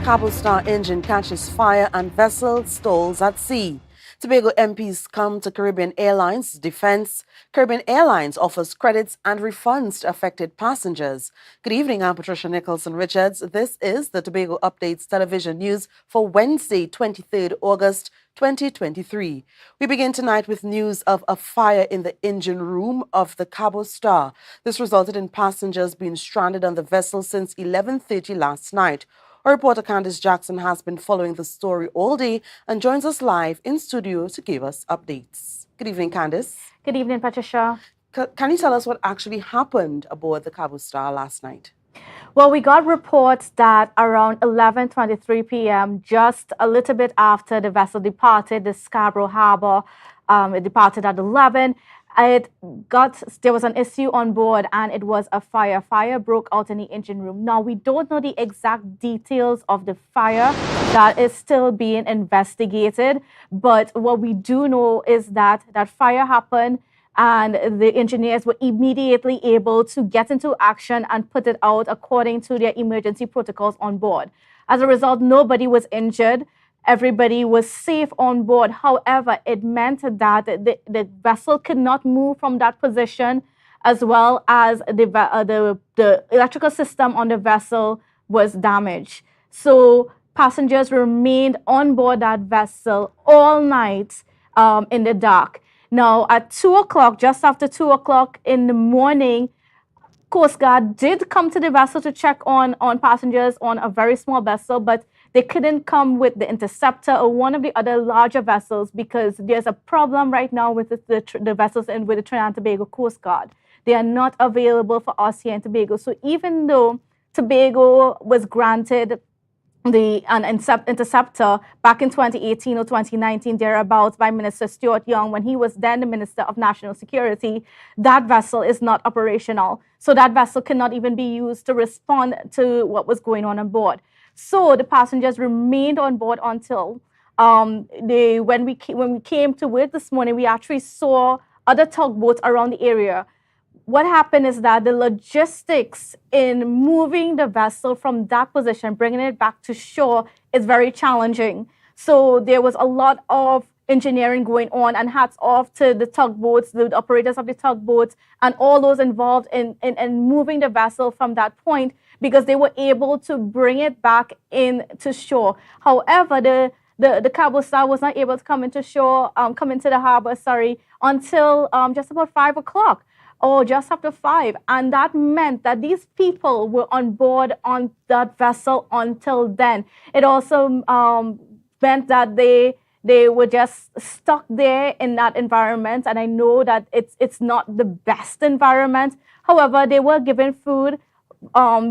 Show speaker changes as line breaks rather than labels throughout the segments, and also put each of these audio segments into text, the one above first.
Cabo Star engine catches fire and vessel stalls at sea. Tobago MPs come to Caribbean Airlines defense. Caribbean Airlines offers credits and refunds to affected passengers. Good evening, I'm Patricia Nicholson-Richards. This is the Tobago Updates television news for Wednesday, 23rd August 2023. We begin tonight with news of a fire in the engine room of the Cabo Star. This resulted in passengers being stranded on the vessel since 11:30 last night. Our reporter Candice Jackson has been following the story all day and joins us live in studio to give us updates. Good evening, Candice.
Good evening, Patricia.
Can you tell us what actually happened aboard the Cabo Star last night?
Well, we got reports that around 11:23 p.m., just a little bit after the vessel departed the Scarborough Harbor, it departed at 11. There was an issue on board and it was a fire. Fire broke out in the engine room. Now, we don't know the exact details of the fire. That is still being investigated. But what we do know is that that fire happened and the engineers were immediately able to get into action and put it out according to their emergency protocols on board. As a result, nobody was injured. Everybody was safe on board. However, it meant that the vessel could not move from that position, as well as the electrical system on the vessel was damaged. So passengers remained on board that vessel all night in the dark. Now, at 2 o'clock, just after 2 o'clock in the morning, Coast Guard did come to the vessel to check on passengers on a very small vessel, but they couldn't come with the Interceptor or one of the other larger vessels because there's a problem right now with the vessels and with the Trinidad and Tobago Coast Guard. They are not available for us here in Tobago. So even though Tobago was granted an Interceptor back in 2018 or 2019, thereabouts, by Minister Stuart Young, when he was then the Minister of National Security, that vessel is not operational. So that vessel cannot even be used to respond to what was going on board. So the passengers remained on board until when we came to work this morning, we actually saw other tugboats around the area. What happened is that the logistics in moving the vessel from that position, bringing it back to shore, is very challenging. So there was a lot of engineering going on, and hats off to the tugboats, the operators of the tugboats, and all those involved in moving the vessel from that point, because they were able to bring it back in to shore. However, the Cabo Star was not able to come into the harbor, until just about 5 o'clock or just after 5. And that meant that these people were on board on that vessel until then. It also meant that they were just stuck there in that environment. And I know that it's not the best environment. However, they were given food.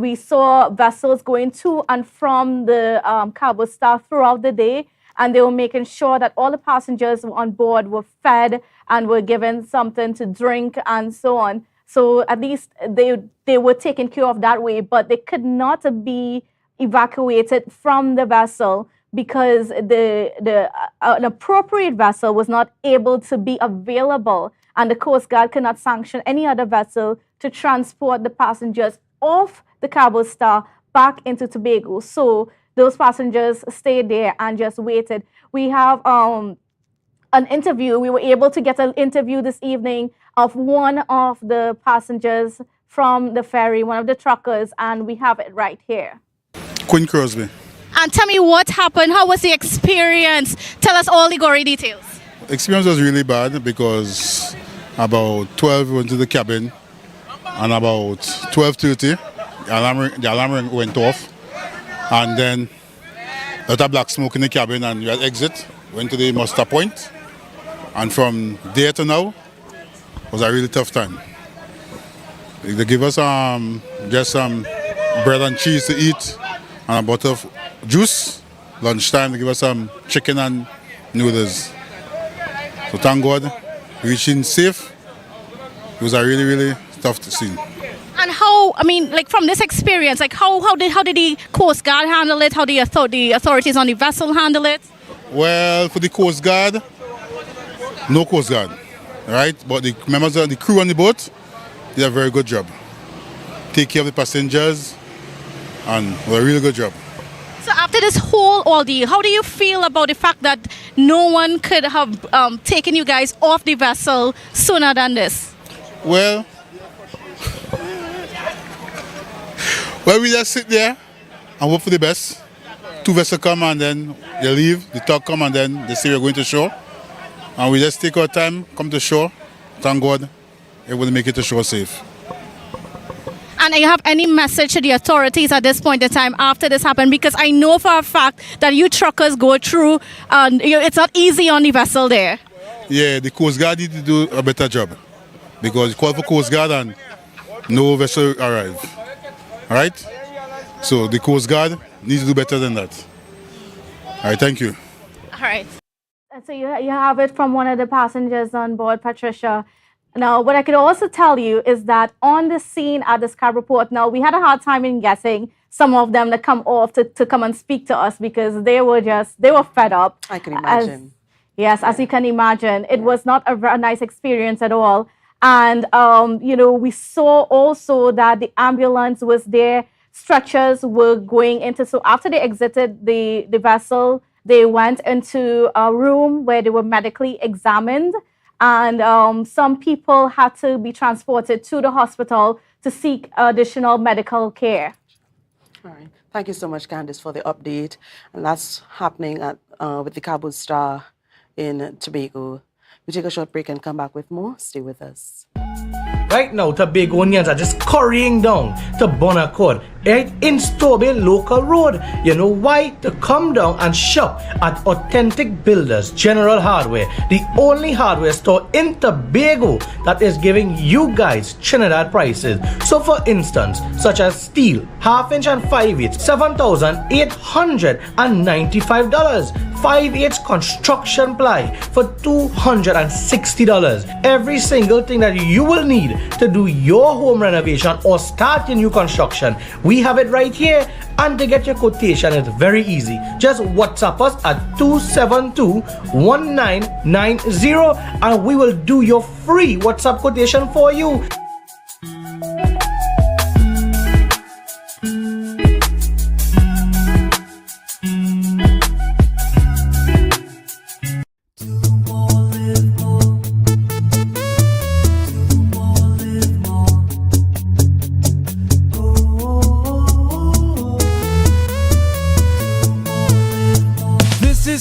We saw vessels going to and from the Cabo Star throughout the day, and they were making sure that all the passengers on board were fed and were given something to drink and so on. So at least they were taken care of that way, but they could not be evacuated from the vessel because an appropriate vessel was not able to be available, and the Coast Guard could not sanction any other vessel to transport the passengers off the Cabo Star back into Tobago. So those passengers stayed there and just waited. We have an interview. We were able to get an interview this evening of one of the passengers from the ferry, one of the truckers, and we have it right here.
Quinn Crosby.
And tell me what happened. How was the experience? Tell us all the gory details.
Experience was really bad because about 12 we went to the cabin, and about 12:30 the alarm went off, and then a lot of black smoke in the cabin, and we had exit, went to the muster point, and from there to now was a really tough time. They give us just some bread and cheese to eat and a bottle of juice. Lunchtime they give us some chicken and noodles. So thank God, reaching safe. It was a really, really tough scene.
And from this experience, how did the Coast Guard handle it? How did the authorities on the vessel handle it?
Well, for the Coast Guard, no Coast Guard, right? But the members of the crew on the boat did a very good job. Take care of the passengers, and a really good job.
So after this whole ordeal, how do you feel about the fact that no one could have taken you guys off the vessel sooner than this?
Well, we just sit there and hope for the best. 2 vessels come and then they leave, the tug come and then they say we're going to shore. And we just take our time, come to shore. Thank God, it will make it to shore safe.
And do you have any message to the authorities at this point in time after this happened? Because I know for a fact that you truckers go through, it's not easy on the vessel there.
Yeah, the Coast Guard need to do a better job. Because you call for Coast Guard and no vessel arrive. All right? So the Coast Guard needs to do better than that. All right, thank you.
All right.
So you have it from one of the passengers on board, Patricia. Now, what I could also tell you is that on the scene at the Scarborough Port, now we had a hard time in guessing some of them that come off to come and speak to us because they were fed up.
I can imagine.
As you can imagine, it was not a nice experience at all. And, we saw also that the ambulance was there, stretchers were going into, so after they exited the vessel, they went into a room where they were medically examined, and some people had to be transported to the hospital to seek additional medical care.
All right. Thank you so much, Candice, for the update. And that's happening at, with the Cabo Star in Tobago. We take a short break and come back with more. Stay with us.
Right now, Tobagonians are just currying down to Bonaccord, right in Stobie Local Road. You know why? To come down and shop at Authentic Builders General Hardware, the only hardware store in Tobago that is giving you guys Trinidad prices. So for instance, such as steel, 1/2 inch and 5/8, $7,895. 5/8 construction ply for $260. Every single thing that you will need to do your home renovation or start your new construction, we have it right here. And to get your quotation, it's very easy. Just WhatsApp us at 272-1990 and we will do your free WhatsApp quotation for you.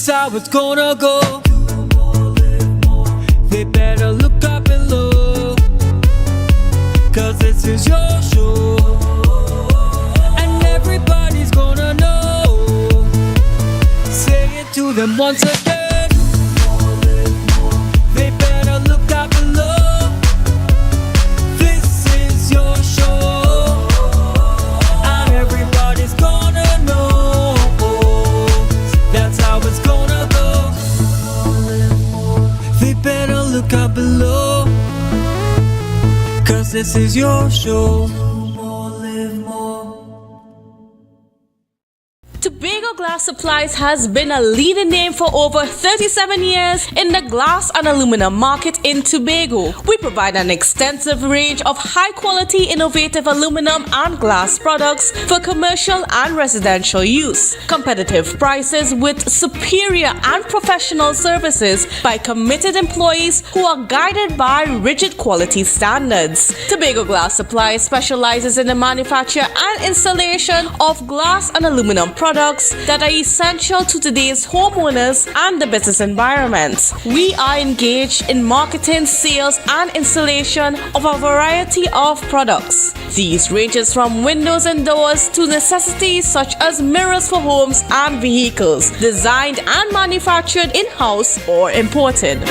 How it's gonna go. They better look up below, 'cause this is your show, and everybody's gonna know. Say it to them once again. They better look up below. This is your show, and everybody's gonna know. That's how it's gonna go. They better look up below, 'cause this is your show.
Tobago Glass Supplies has been a leading name for over 37 years in the glass and aluminum market in Tobago. We provide an extensive range of high-quality, innovative aluminum and glass products for commercial and residential use. Competitive prices with superior and professional services by committed employees who are guided by rigid quality standards. Tobago Glass Supplies specializes in the manufacture and installation of glass and aluminum products that are essential to today's homeowners and the business environment. We are engaged in marketing, sales, and installation of a variety of products. These ranges from windows and doors to necessities such as mirrors for homes and vehicles, designed and manufactured in-house or imported.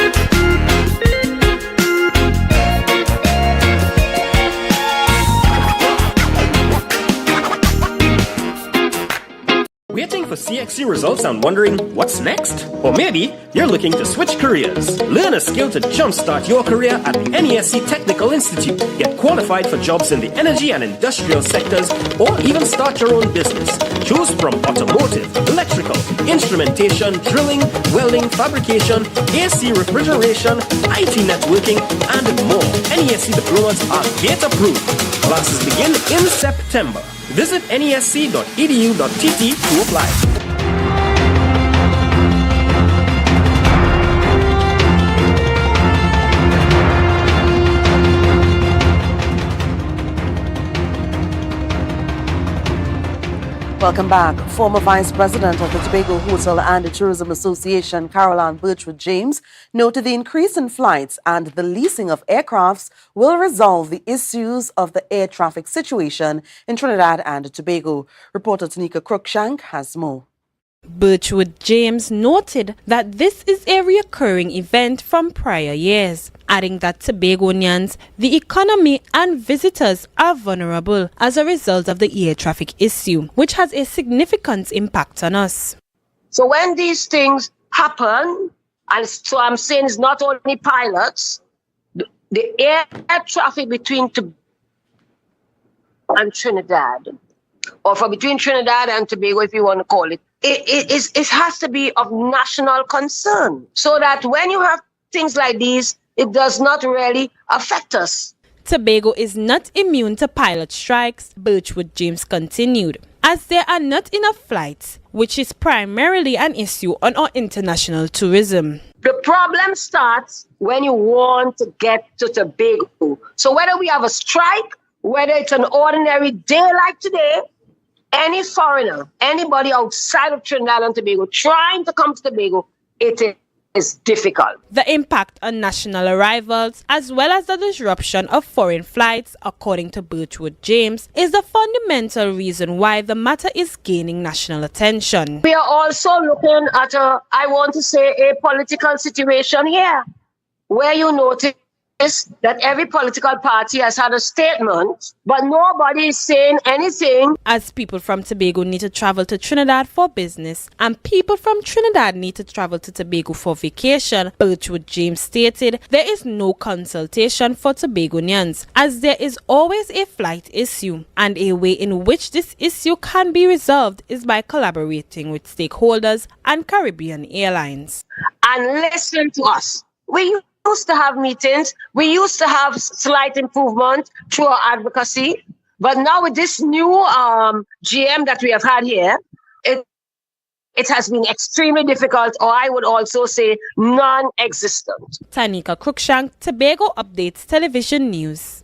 Waiting for CXC results and wondering what's next? Or maybe you're looking to switch careers. Learn a skill to jumpstart your career at the NESC Technical Institute. Get qualified for jobs in the energy and industrial sectors, or even start your own business. Choose from automotive, electrical, instrumentation, drilling, welding, fabrication, AC refrigeration, IT networking, and more. NESC diplomas are gate approved. Classes begin in September. Visit nesc.edu.tt to apply.
Welcome back. Former Vice President of the Tobago Hotel and Tourism Association, Caroline Birchwood James, noted the increase in flights and the leasing of aircrafts will resolve the issues of the air traffic situation in Trinidad and Tobago. Reporter Tanika Cruikshank has more.
Birchwood James noted that this is a recurring event from prior years, adding that Tobagonians, the economy and visitors are vulnerable as a result of the air traffic issue, which has a significant impact on us.
So when these things happen, and so I'm saying it's not only pilots, the air traffic between Tobago and Trinidad, or from between Trinidad and Tobago, if you want to call it, it has to be of national concern, so that when you have things like these, it does not really affect us.
Tobago is not immune to pilot strikes, Birchwood James continued, as there are not enough flights, which is primarily an issue on our international tourism.
The problem starts when you want to get to Tobago. So whether we have a strike, whether it's an ordinary day like today, any foreigner, anybody outside of Trinidad and Tobago trying to come to Tobago, it is difficult.
The impact on national arrivals, as well as the disruption of foreign flights, according to Birchwood James, is the fundamental reason why the matter is gaining national attention.
We are also looking at a political situation here, where you notice that every political party has had a statement, but nobody is saying anything.
As people from Tobago need to travel to Trinidad for business and people from Trinidad need to travel to Tobago for vacation, Birchwood James stated there is no consultation for Tobagonians, as there is always a flight issue, and a way in which this issue can be resolved is by collaborating with stakeholders and Caribbean Airlines.
And listen to us. We used to have meetings, we used to have slight improvement through our advocacy, but now with this new GM that we have had here, it has been extremely difficult, or I would also say non-existent.
Tanika Cruikshank, Tobago Updates Television News.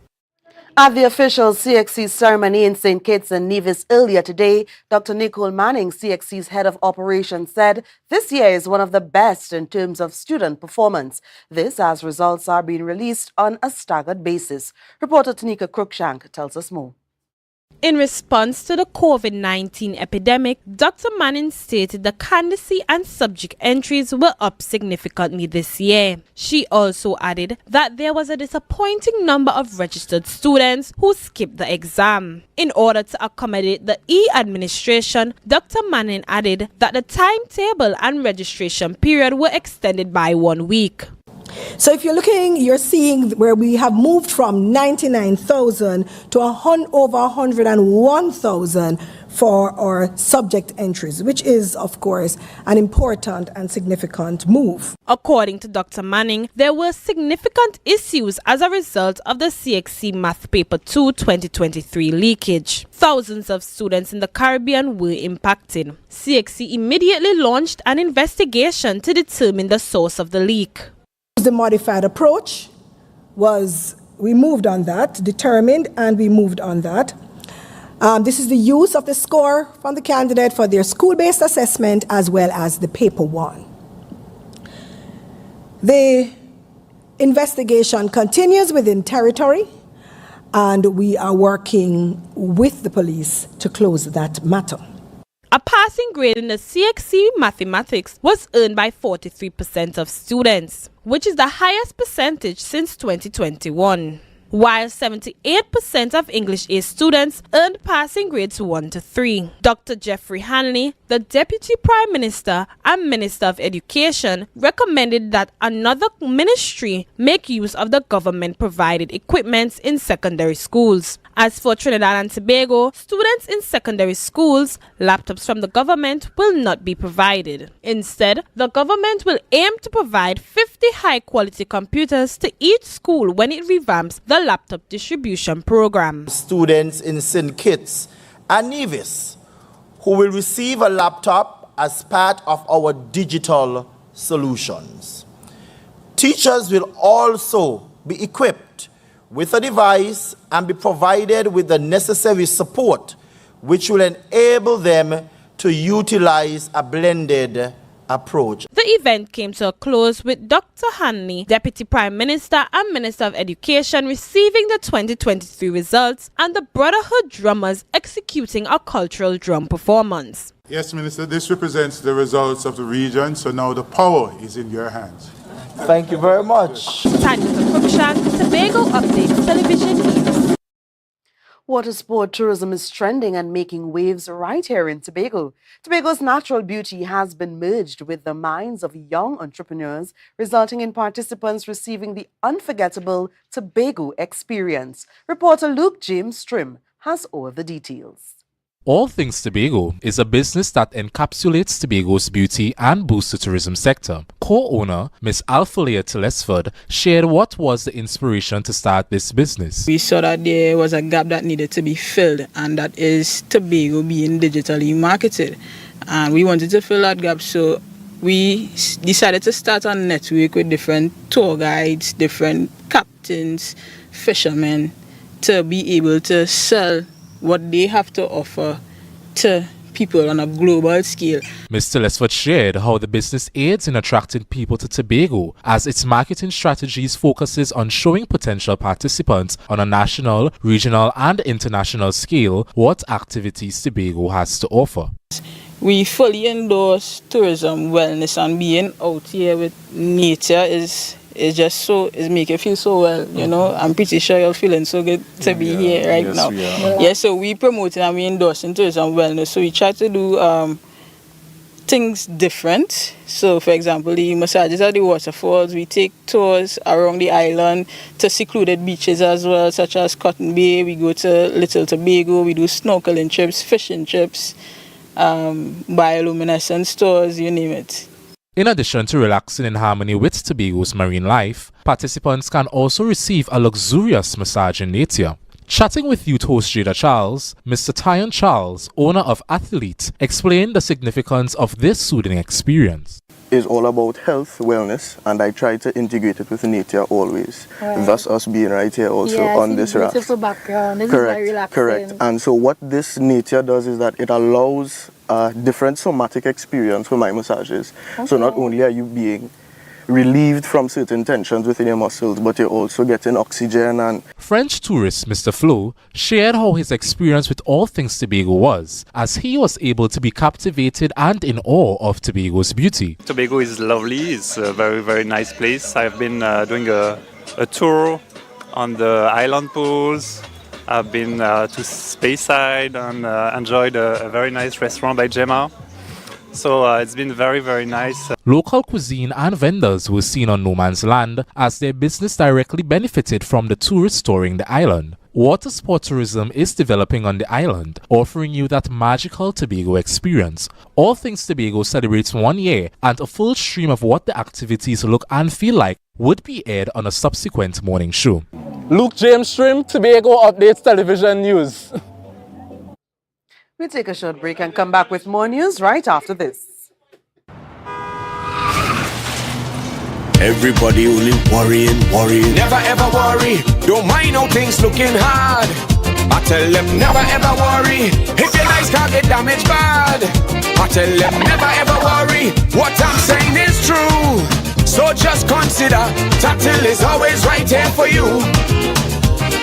At the official CXC ceremony in St. Kitts and Nevis earlier today, Dr. Nicole Manning, CXC's head of operations, said this year is one of the best in terms of student performance. This as results are being released on a staggered basis. Reporter Tanika Cruikshank tells us more.
In response to the COVID-19 epidemic, Dr. Manning stated the candidacy and subject entries were up significantly this year. She also added that there was a disappointing number of registered students who skipped the exam. In order to accommodate the e-administration, Dr. Manning added that the timetable and registration period were extended by 1 week.
So if you're looking, you're seeing where we have moved from 99,000 to over 101,000 for our subject entries, which is, of course, an important and significant move.
According to Dr. Manning, there were significant issues as a result of the CXC Math Paper 2 2023 leakage. Thousands of students in the Caribbean were impacted. CXC immediately launched an investigation to determine the source of the leak.
The modified approach was, we moved on that, determined, and we moved on that. This is the use of the score from the candidate for their school-based assessment as well as the paper 1. The investigation continues within territory, and we are working with the police to close that matter.
A passing grade in the CXC mathematics was earned by 43% of students, which is the highest percentage since 2021. While 78% of English A students earned passing grades 1 to 3. Dr. Jeffrey Hanley, the Deputy Prime Minister and Minister of Education, recommended that another ministry make use of the government-provided equipment in secondary schools. As for Trinidad and Tobago, students in secondary schools, laptops from the government will not be provided. Instead, the government will aim to provide 50 high-quality computers to each school when it revamps the laptop distribution program.
Students in St. Kitts and Nevis who will receive a laptop as part of our digital solutions. Teachers will also be equipped with a device and be provided with the necessary support which will enable them to utilize a blended approach.
The event came to a close with Dr. Hanley, Deputy Prime Minister and Minister of Education, receiving the 2023 results and the Brotherhood drummers executing a cultural drum performance.
Yes, Minister, this represents the results of the region, so now the power is in your hands.
Thank you very much.
Tanya Cruikshank, Tobago Updates Television News.
Water sport tourism is trending and making waves right here in Tobago. Tobago's natural beauty has been merged with the minds of young entrepreneurs, resulting in participants receiving the unforgettable Tobago experience. Reporter Luke James Strim has all the details.
All Things Tobago is a business that encapsulates Tobago's beauty and boosts the tourism sector. Co-owner Miss Alphalea Telesford shared what was the inspiration to start this business.
We saw that there was a gap that needed to be filled, and that is Tobago being digitally marketed. And we wanted to fill that gap, so we decided to start a network with different tour guides, different captains, fishermen, to be able to sell what they have to offer to people on a global scale.
Mr. Lesford shared how the business aids in attracting people to Tobago, as its marketing strategies focuses on showing potential participants on a national, regional and international scale what activities Tobago has to offer.
We fully endorse tourism, wellness, and being out here with nature is just so, it make you feel so well, you know. I'm pretty sure you're feeling so good to be here right now. Yeah, so we promote and we endorse tourism wellness. So we try to do things different. So for example, the massages at the waterfalls, we take tours around the island to secluded beaches as well, such as Cotton Bay. We go to Little Tobago, we do snorkeling trips, fishing trips, bioluminescence tours, you name it.
In addition to relaxing in harmony with Tobago's marine life, participants can also receive a luxurious massage in nature. Chatting with youth host Jada Charles, Mr. Tyon Charles, owner of Athlete, explained the significance of this soothing experience.
It's all about health, wellness, and I try to integrate it with nature always. Right. Thus us being right here also on this raft.
Beautiful background. This
correct,
is very relaxing.
correct. And so what this nature does is that it allows a different somatic experience for my massages. Okay. So not only are you being relieved from certain tensions within your muscles, but you're also getting oxygen. And
French tourist Mr. Flo shared how his experience with All Things Tobago was, as he was able to be captivated and in awe of Tobago's beauty.
Tobago is lovely. It's a very, very nice place. I've been doing a tour on the island pools. I've been to Speyside and enjoyed a very nice restaurant by Gemma. So it's been very, very nice.
Local cuisine and vendors were seen on No Man's Land, as their business directly benefited from the tourists touring the island. Water sport tourism is developing on the island, offering you that magical Tobago experience. All Things Tobago celebrates 1 year, and a full stream of what the activities look and feel like would be aired on a subsequent morning show.
Luke James Strim, Tobago Updates Television News.
We'll take a short break and come back with more news right after this.
Everybody only worrying. Never ever worry. Don't mind how things looking hard. I tell them never ever worry. If your life can't get damaged bad. I tell them never ever worry. What I'm saying is true. So just consider Tatil is always right here for you.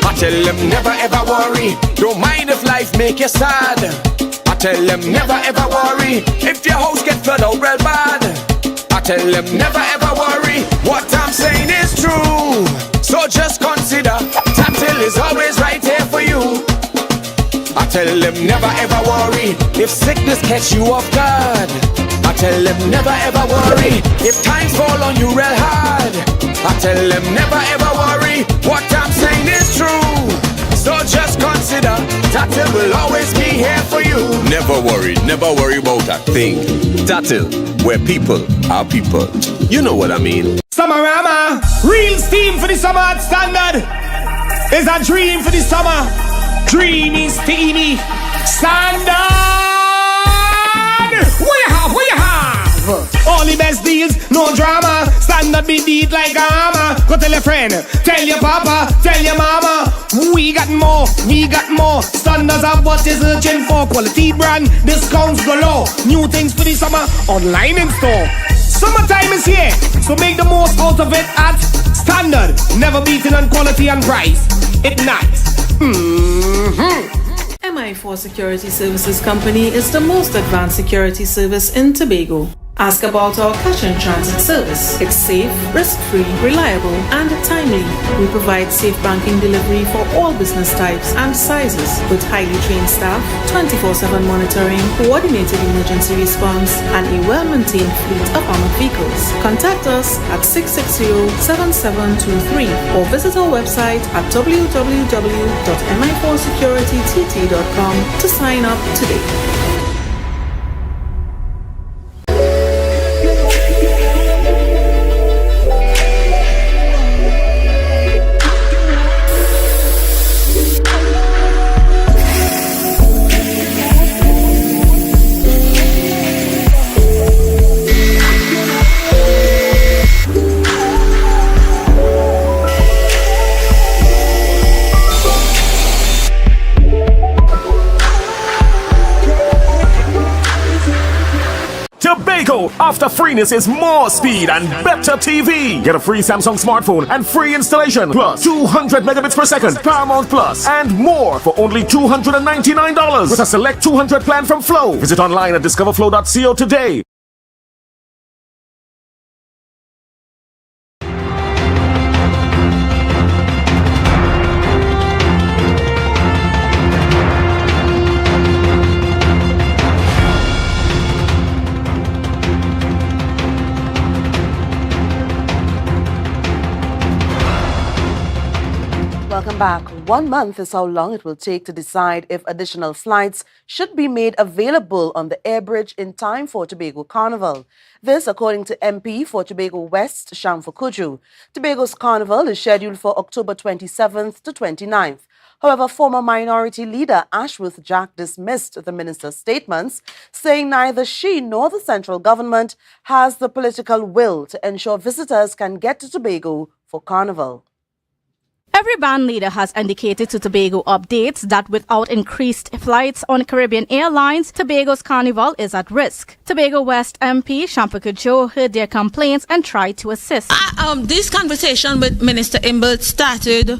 I tell them never ever worry. Don't mind if life make you sad. I tell them never ever worry. If your house get flooded out real bad. I tell them never ever worry. What I'm saying is true. So just consider Tatil is always right here for you. I tell them never ever worry. If sickness catch you off guard. I tell them never ever worry. If times fall on you real hard. I tell them never ever worry. What I'm saying is true. So just consider Tatil will always be here for you.
Never worry about a thing. Tatil, where people are people. You know what I mean.
Summerama, real steam for the summer standard. Is a dream for the summer. Dreamy, steamy, standard. What you have? All the best deals, no drama. Standard be deed like a hammer. Go tell your friend, tell your papa, tell your mama. We got more. Standards of what is urgent for. Quality brand, discounts galore. New things for the summer, online in store. Summertime is here, so make the most out of it at Standard. Never beaten on quality and price. Ignite.
MI4 Security Services Company is the most advanced security service in Tobago. Ask about our cash and transit service. It's safe, risk-free, reliable, and timely. We provide safe banking delivery for all business types and sizes with highly trained staff, 24/7 monitoring, coordinated emergency response, and a well-maintained fleet of armored vehicles. Contact us at 660-7723 or visit our website at www.mi4securitytt.com to sign up today.
Tobago, after freeness is more speed and better TV. Get a free Samsung smartphone and free installation, plus 200 megabits per second, Paramount Plus, and more for only $299 with a select 200 plan from Flow. Visit online at discoverflow.co today.
Welcome back. 1 month is how long it will take to decide if additional flights should be made available on the air bridge in time for Tobago Carnival. This, according to MP for Tobago West, Shamfa Kuju. Tobago's Carnival is scheduled for October 27th to 29th. However, former Minority Leader Ashworth Jack dismissed the minister's statements, saying neither she nor the central government has the political will to ensure visitors can get to Tobago for Carnival.
Every band leader has indicated to Tobago Updates that without increased flights on Caribbean Airlines, Tobago's Carnival is at risk. Tobago West MP Shamfa Kujo heard their complaints and tried to assist.
This conversation with Minister Imbert started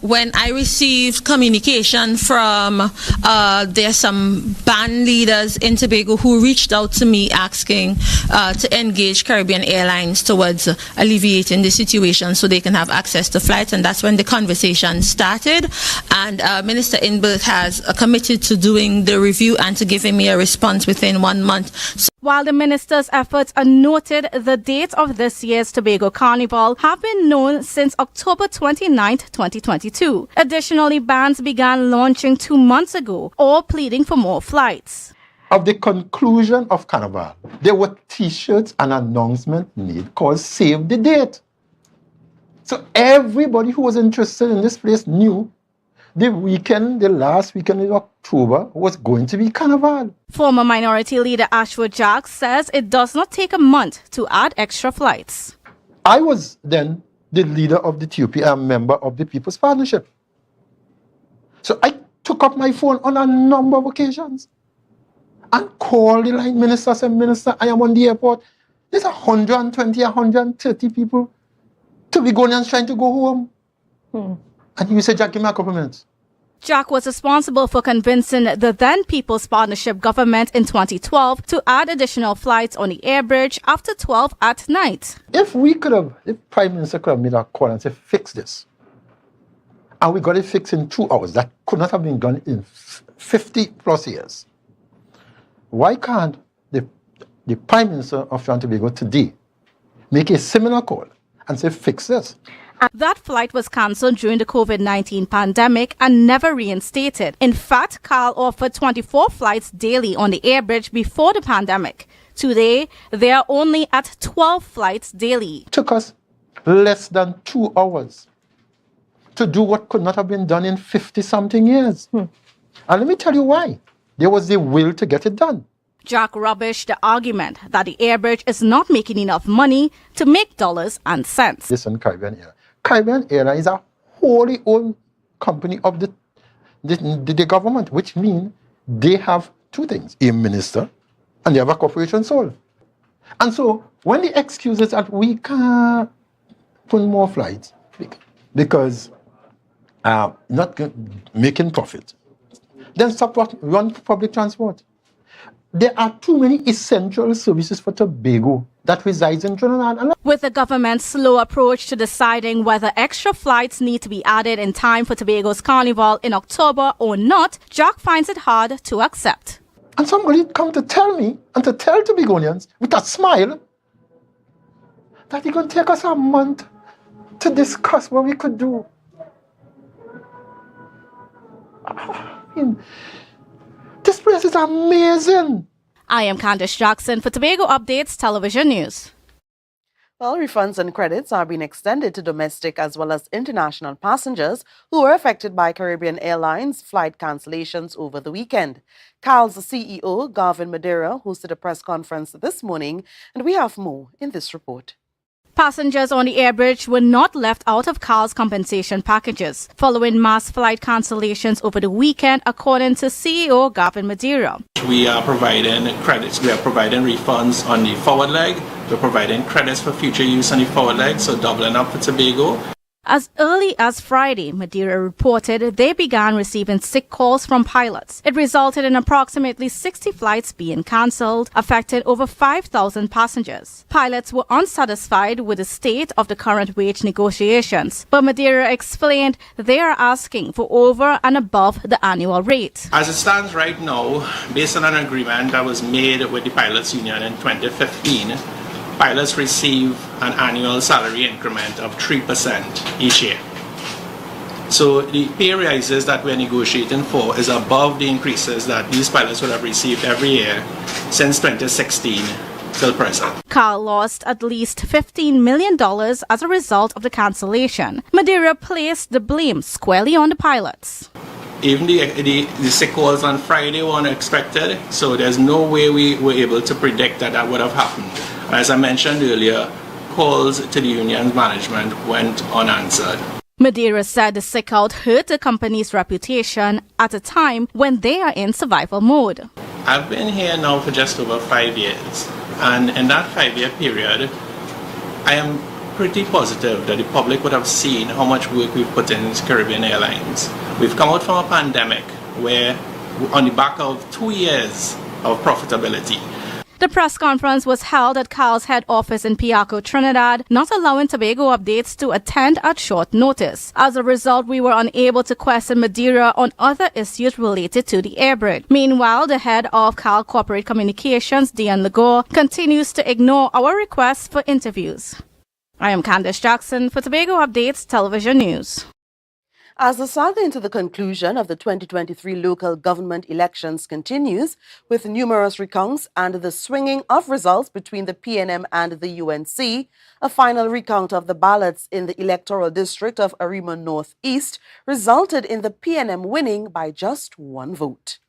when I received communication from there's some band leaders in Tobago who reached out to me asking to engage Caribbean Airlines towards alleviating the situation so they can have access to flights, and that's when the conversation started. And Minister Imbert has committed to doing the review and to giving me a response within 1 month.
While the minister's efforts are noted, the dates of this year's Tobago Carnival have been known since October 29, 2022. Additionally, bands began launching 2 months ago, all pleading for more flights.
Of the conclusion of Carnival, there were T-shirts and announcement made called Save the Date. So everybody who was interested in this place knew the last weekend in October was going to be Carnival.
Former Minority Leader Ashworth Jack says it does not take a month to add extra flights.
I was then the leader of the TUP and a member of the People's Partnership. So I took up my phone on a number of occasions and called the line minister, said, Minister, I am on the airport. There's 120, 130 people to be going and trying to go home. And you said, Jack, give me a couple minutes.
Jack was responsible for convincing the then People's Partnership government in 2012 to add additional flights on the air bridge after 12 at night.
If Prime Minister could have made a call and said, fix this, and we got it fixed in 2 hours, that could not have been done in 50 plus years. Why can't the Prime Minister of Tobago today make a similar call and say, fix this?
That flight was cancelled during the COVID-19 pandemic and never reinstated. In fact, Carl offered 24 flights daily on the air bridge before the pandemic. Today, they are only at 12 flights daily.
It took us less than 2 hours to do what could not have been done in 50-something years. And let me tell you why. There was the will to get it done.
Jack rubbished the argument that the air bridge is not making enough money to make dollars and cents.
Listen, Caribbean Airlines. Caribbean Airlines is a wholly owned company of the government, which means they have two things, a minister and they have a corporation soul. And so when the excuse is that we can't put more flights because not making profit, then stop run public transport. There are too many essential services for Tobago that resides in Trinidad.
With the government's slow approach to deciding whether extra flights need to be added in time for Tobago's Carnival in October or not, Jack finds it hard to accept.
And somebody come to tell me and to tell Tobagonians with a smile that it's going to take us a month to discuss what we could do. I mean, this place is amazing.
I am Candice Jackson for Tobago Updates Television News.
Well, refunds and credits are being extended to domestic as well as international passengers who were affected by Caribbean Airlines flight cancellations over the weekend. CAL's CEO, Garvin Madeira, hosted a press conference this morning, and we have more in this report.
Passengers on the airbridge were not left out of CAL's compensation packages, following mass flight cancellations over the weekend, according to CEO Garvin Madeira.
We are providing credits. We are providing refunds on the forward leg. We're providing credits for future use on the forward leg, so doubling up for Tobago.
As early as Friday, Madeira reported they began receiving sick calls from pilots. It resulted in approximately 60 flights being cancelled, affecting over 5,000 passengers. Pilots were unsatisfied with the state of the current wage negotiations, but Madeira explained they are asking for over and above the annual rate.
As it stands right now, based on an agreement that was made with the Pilots Union in 2015, pilots receive an annual salary increment of 3% each year. So the pay rises that we're negotiating for is above the increases that these pilots would have received every year since 2016 till present.
CAL lost at least $15 million as a result of the cancellation. Madeira placed the blame squarely on the pilots.
Even the sick calls on Friday were unexpected, so there's no way we were able to predict that would have happened. As I mentioned earlier, calls to the union's management went unanswered.
Madeira said the sick-out hurt the company's reputation at a time when they are in survival mode.
I've been here now for just over 5 years, and in that 5-year period, I am pretty positive that the public would have seen how much work we've put in Caribbean Airlines. We've come out from a pandemic where, on the back of 2 years of profitability,
the press conference was held at CAL's head office in Piaco, Trinidad, not allowing Tobago Updates to attend at short notice. As a result, we were unable to question Madeira on other issues related to the airbridge. Meanwhile, the head of CAL Corporate Communications, Dian Lagore, continues to ignore our requests for interviews. I am Candice Jackson for Tobago Updates Television News.
As the saga into the conclusion of the 2023 local government elections continues, with numerous recounts and the swinging of results between the PNM and the UNC, a final recount of the ballots in the electoral district of Arima Northeast resulted in the PNM winning by just one vote.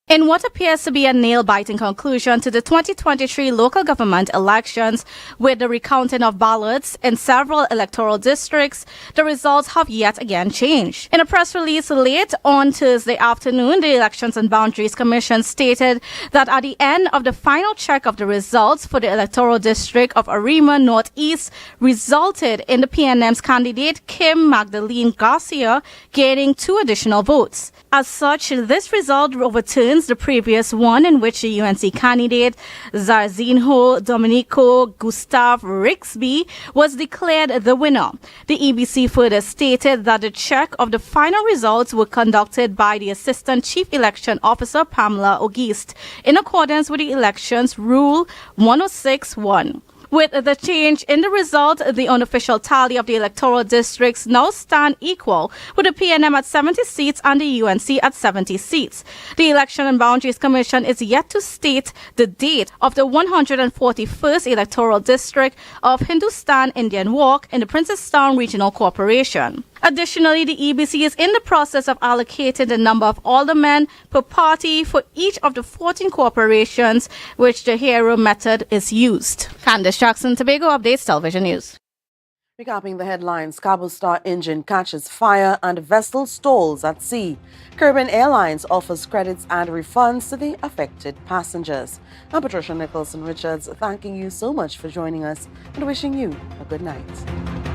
In what appears to be a nail-biting conclusion to the 2023 local government elections, with the recounting of ballots in several electoral districts, the results have yet again changed. In a press release late on Thursday afternoon, the Elections and Boundaries Commission stated that at the end of the final check of the results for the electoral district of Arima Northeast resulted in the PNM's candidate Kim Magdalene Garcia gaining 2 additional votes. As such, this result overturns the previous one in which the UNC candidate Zarzinho Domenico Gustav Rixby was declared the winner. The EBC further stated that the check of the final results were conducted by the Assistant Chief Election Officer Pamela Auguste in accordance with the Elections Rule 106.1. With the change in the result, the unofficial tally of the electoral districts now stand equal, with the PNM at 70 seats and the UNC at 70 seats. The Election and Boundaries Commission is yet to state the date of the 141st electoral district of Hindustan Indian Walk in the Princestown Regional Corporation. Additionally, the EBC is in the process of allocating the number of aldermen per party for each of the 14 corporations which the hero method is used. Candice Jackson, Tobago Updates Television News.
Recapping the headlines, Cabo Star engine catches fire and vessel stalls at sea. Caribbean Airlines offers credits and refunds to the affected passengers. I'm Patricia Nicholson Richards, thanking you so much for joining us and wishing you a good night.